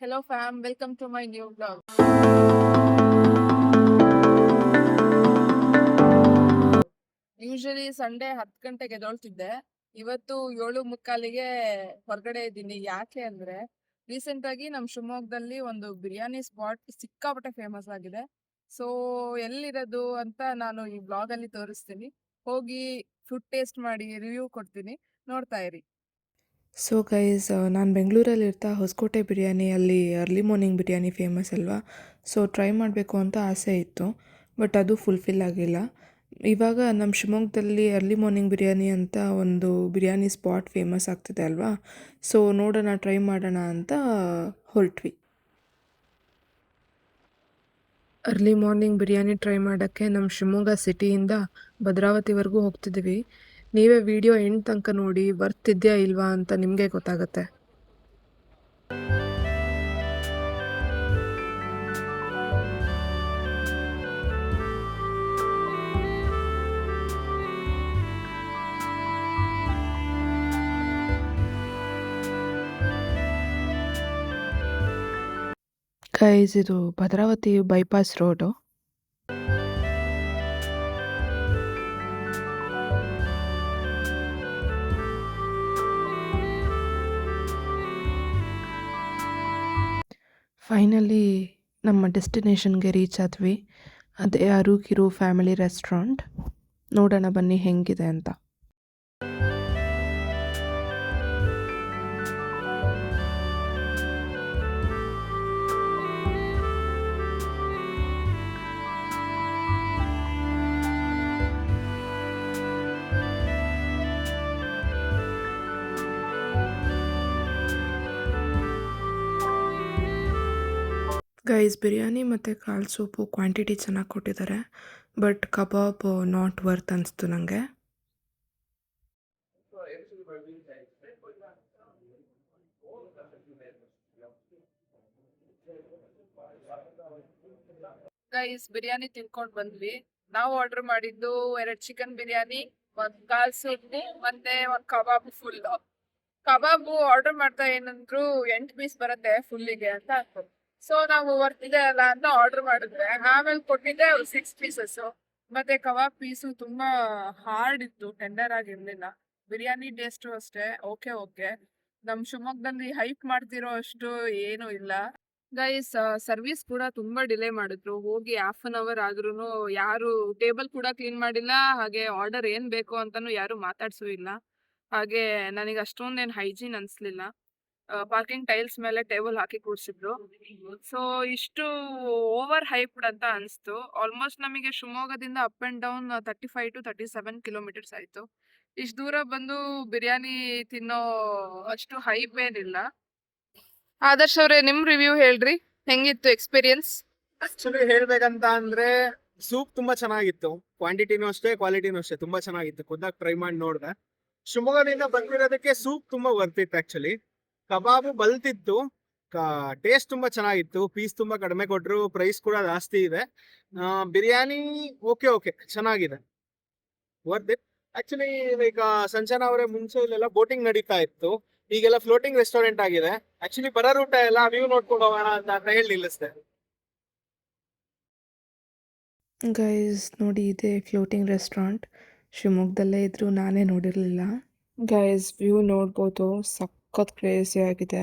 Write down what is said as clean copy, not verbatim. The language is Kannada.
Hello fam, welcome to my new vlog. Usually Sunday 10 ಗಂಟೆಗೆ ಎದ್ದೇಳ್ತಿದ್ದೆ. ಇವತ್ತು 7:45ಗೆ ಹೊರಗಡೆ ಇದ್ದೀನಿ. ಯಾಕೆ ಅಂದ್ರೆ ರೀಸೆಂಟ್ ಆಗಿ ನಮ್ಮ ಶಿವಮೊಗ್ಗದಲ್ಲಿ ಒಂದು ಬಿರಿಯಾನಿ ಸ್ಪಾಟ್ ಸಿಕ್ಕಾಪಟ್ಟೆ ಫೇಮಸ್ ಆಗಿದೆ. ಸೊ ಎಲ್ಲಿರೋದು ಅಂತ ನಾನು ಈ ಬ್ಲಾಗ್ ಅಲ್ಲಿ ತೋರಿಸ್ತೀನಿ. ಹೋಗಿ ಫುಡ್ ಟೇಸ್ಟ್ ಮಾಡಿ ರಿವ್ಯೂ ಕೊಡ್ತೀನಿ, ನೋಡ್ತಾ ಇರಿ. ಸೊ ಗೈಸ್ ನಾನು ಬೆಂಗಳೂರಲ್ಲಿರ್ತಾ ಹೊಸಕೋಟೆ ಬಿರಿಯಾನಿ ಅಲ್ಲಿ ಅರ್ಲಿ ಮಾರ್ನಿಂಗ್ ಬಿರಿಯಾನಿ ಫೇಮಸ್ ಅಲ್ವಾ. ಸೊ ಟ್ರೈ ಮಾಡಬೇಕು ಅಂತ ಆಸೆ ಇತ್ತು, ಬಟ್ ಅದು ಫುಲ್ಫಿಲ್ ಆಗಿಲ್ಲ. ಇವಾಗ ನಮ್ಮ ಶಿವಮೊಗ್ಗದಲ್ಲಿ ಅರ್ಲಿ ಮಾರ್ನಿಂಗ್ ಬಿರಿಯಾನಿ ಅಂತ ಒಂದು ಬಿರಿಯಾನಿ ಸ್ಪಾಟ್ ಫೇಮಸ್ ಆಗ್ತಿದೆ ಅಲ್ವಾ. ಸೊ ನೋಡೋಣ, ಟ್ರೈ ಮಾಡೋಣ ಅಂತ ಹೊರಟ್ವಿ. ಅರ್ಲಿ ಮಾರ್ನಿಂಗ್ ಬಿರಿಯಾನಿ ಟ್ರೈ ಮಾಡೋಕ್ಕೆ ನಮ್ಮ ಶಿವಮೊಗ್ಗ ಸಿಟಿಯಿಂದ ಭದ್ರಾವತಿವರೆಗೂ ಹೋಗ್ತಿದ್ದೀವಿ. ನೀವೇ ವಿಡಿಯೋ ಎಂಡ್ ತನಕ ನೋಡಿ, ವರ್ತ್ ಇದೆಯಾ ಇಲ್ವಾ ಅಂತ ನಿಮಗೆ ಗೊತ್ತಾಗುತ್ತೆ. ಗೈಸ್, ಇದು ಭದ್ರಾವತಿ ಬೈಪಾಸ್ ರೋಡು. ಫೈನಲಿ ನಮ್ಮ ಡೆಸ್ಟಿನೇಷನ್ಗೆ ರೀಚ್ ಆದ್ವಿ. ಅದೇ ಅರುಕಿರು ಫ್ಯಾಮಿಲಿ ರೆಸ್ಟೋರೆಂಟ್. ನೋಡೋಣ ಬನ್ನಿ ಹೆಂಗಿದೆ ಅಂತ. ಗೈಸ್, ಬಿರಿಯಾನಿ ಮತ್ತು ಕಾಳು ಸೂಪು ಕ್ವಾಂಟಿಟಿ ಚೆನ್ನಾಗಿ ಕೊಟ್ಟಿದ್ದಾರೆ, ಬಟ್ ಕಬಾಬ್ ನಾಟ್ ವರ್ತ್ ಅನಿಸ್ತು ನನಗೆ. ಗೈಸ್, ಬಿರಿಯಾನಿ ತಿನ್ಕೊಂಡ್ ಬಂದ್ವಿ. ನಾವು ಆರ್ಡರ್ ಮಾಡಿದ್ದು 2 ಚಿಕನ್ ಬಿರಿಯಾನಿ, 1 ಕಾಲ್ ಸೂಪು ಮತ್ತೆ 1 ಕಬಾಬ್ ಫುಲ್. ಕಬಾಬು ಆರ್ಡರ್ ಮಾಡ್ತಾ ಏನಂದ್ರು 8 ಪೀಸ್ ಬರುತ್ತೆ ಫುಲ್ಲಿಗೆ ಅಂತ ಅಂದ್ರು. ಸೊ ನಾವು ವರ್ತಿದೆ ಅಲ್ಲ ಅಂತ ಆರ್ಡರ್ ಮಾಡಿದ್ರೆ, ಆಮೇಲೆ ಕೊಟ್ಟಿದ್ದೆ 6 ಪೀಸಸ್. ಮತ್ತೆ ಕಬಾಬ್ ಪೀಸು ತುಂಬಾ ಹಾರ್ಡ್ ಇತ್ತು, ಟೆಂಡರ್ ಆಗಿರ್ಲಿಲ್ಲ. ಬಿರಿಯಾನಿ ಟೇಸ್ಟು ಅಷ್ಟೇ ಓಕೆ. ನಮ್ ಶಿವಮೊಗ್ಗದಲ್ಲಿ ಹೈಪ್ ಮಾಡ್ತಿರೋ ಅಷ್ಟು ಏನು ಇಲ್ಲ. ಗೈಸ್, ಸರ್ವಿಸ್ ಕೂಡ ತುಂಬಾ ಡಿಲೇ ಮಾಡಿದ್ರು. ಹೋಗಿ 1/2 ಆದ್ರೂ ಯಾರು ಟೇಬಲ್ ಕೂಡ ಕ್ಲೀನ್ ಮಾಡಿಲ್ಲ, ಹಾಗೆ ಆರ್ಡರ್ ಏನ್ ಬೇಕು ಅಂತಾನು ಯಾರು ಮಾತಾಡ್ಸೂ ಇಲ್ಲ. ಹಾಗೆ ನನಗೆ ಅಷ್ಟೊಂದೇನು ಹೈಜೀನ್ ಅನ್ಸ್ಲಿಲ್ಲ. ಪಾರ್ಕಿಂಗ್ ಟೈಲ್ಸ್ ಮೇಲೆ ಟೇಬಲ್ ಹಾಕಿ ಕೂರ್ಸಿದ್ರು. ಸೊ ಇಷ್ಟು ಓವರ್ ಹೈಪ್ಡ್ ಅಂತ ಅನಿಸ್ತು. ಆಲ್ಮೋಸ್ಟ್ ನಮಗೆ ಶಿವಮೊಗ್ಗದಿಂದ up and down 35 to 37 kilometres ಆಯ್ತು. ಇಷ್ಟು ದೂರ ಬಂದು ಬಿರಿಯಾನಿ ತಿನ್ನೋ ಅಷ್ಟು ಹೈಪ್ ಏನಿಲ್ಲ. ಆದರ್ಶ್ ಅವರೇ, ನಿಮ್ ರಿವ್ಯೂ ಹೇಳ್ರಿ, ಹೆಂಗಿತ್ತು ಎಕ್ಸ್ಪೀರಿಯನ್ಸ್? ಆಕ್ಚುಲಿ ಹೇಳ್ಬೇಕಂತ ಅಂದ್ರೆ ಸೂಪ್ ತುಂಬಾ ಚೆನ್ನಾಗಿತ್ತು. ಕ್ವಾಂಟಿಟಿನೂ ಅಷ್ಟೇ, ಕ್ವಾಲಿಟಿನೂ ಅಷ್ಟೇ, ತುಂಬಾ ಚೆನ್ನಾಗಿತ್ತು. ಖುದ್ದಾಗಿ ಟ್ರೈ ಮಾಡಿ ನೋಡಿದೆ. ಶಿವಮೊಗ್ಗದಿಂದ ಬಂದಿರೋದಕ್ಕೆ ಸೂಪ್ ತುಂಬಾ ವರ್ತಿತ್ತು. ಆಕ್ಚುಲಿ ಕಬಾಬು ಬಲ್ತಿತ್ತು, ಟೇಸ್ಟ್ ತುಂಬಾ ಚೆನ್ನಾಗಿತ್ತು. ಪೀಸ್ ತುಂಬಾ ಕಡಿಮೆ ಕೊಟ್ರು, ಪ್ರೈಸ್ ಕೂಡ ಜಾಸ್ತಿ ಇದೆ. ಬಿರಿಯಾನಿ ಓಕೆ ಚೆನ್ನಾಗಿದೆ, ವರ್ತ್ ಇಟ್. ಆಕ್ಚುಲಿ ಈಗ ಸಂಜನಾ ಅವರೇ, ಮುಂಚೆ ಇಲ್ಲೆಲ್ಲ ಬೋಟಿಂಗ್ ನಡೀತಾ ಇತ್ತು, ಈಗೆಲ್ಲ ಫ್ಲೋಟಿಂಗ್ ರೆಸ್ಟೋರೆಂಟ್ ಆಗಿದೆ. ಆಕ್ಚುಲಿ ಬರೋ ರೂಟ ಎಲ್ಲ ವ್ಯೂ ನೋಡ್ಕೊಂಡು ಹೋಗೋಣ ಅಂತ ಹೇಳಿ ನಿಲ್ಲಿಸ್ದೆ. ಗೈಸ್ ನೋಡಿ, ಇದೆ ಫ್ಲೋಟಿಂಗ್ ರೆಸ್ಟೋರೆಂಟ್. ಶಿವಮೊಗ್ಗದಲ್ಲೇ ಇದ್ದರೂ ನಾನೇ ನೋಡಿರಲಿಲ್ಲ. ಗೈಸ್, ವ್ಯೂ ನೋಡ್ಬೋದು, ಸಖತ್ ಕ್ರೇಜಿ ಆಗಿದೆ.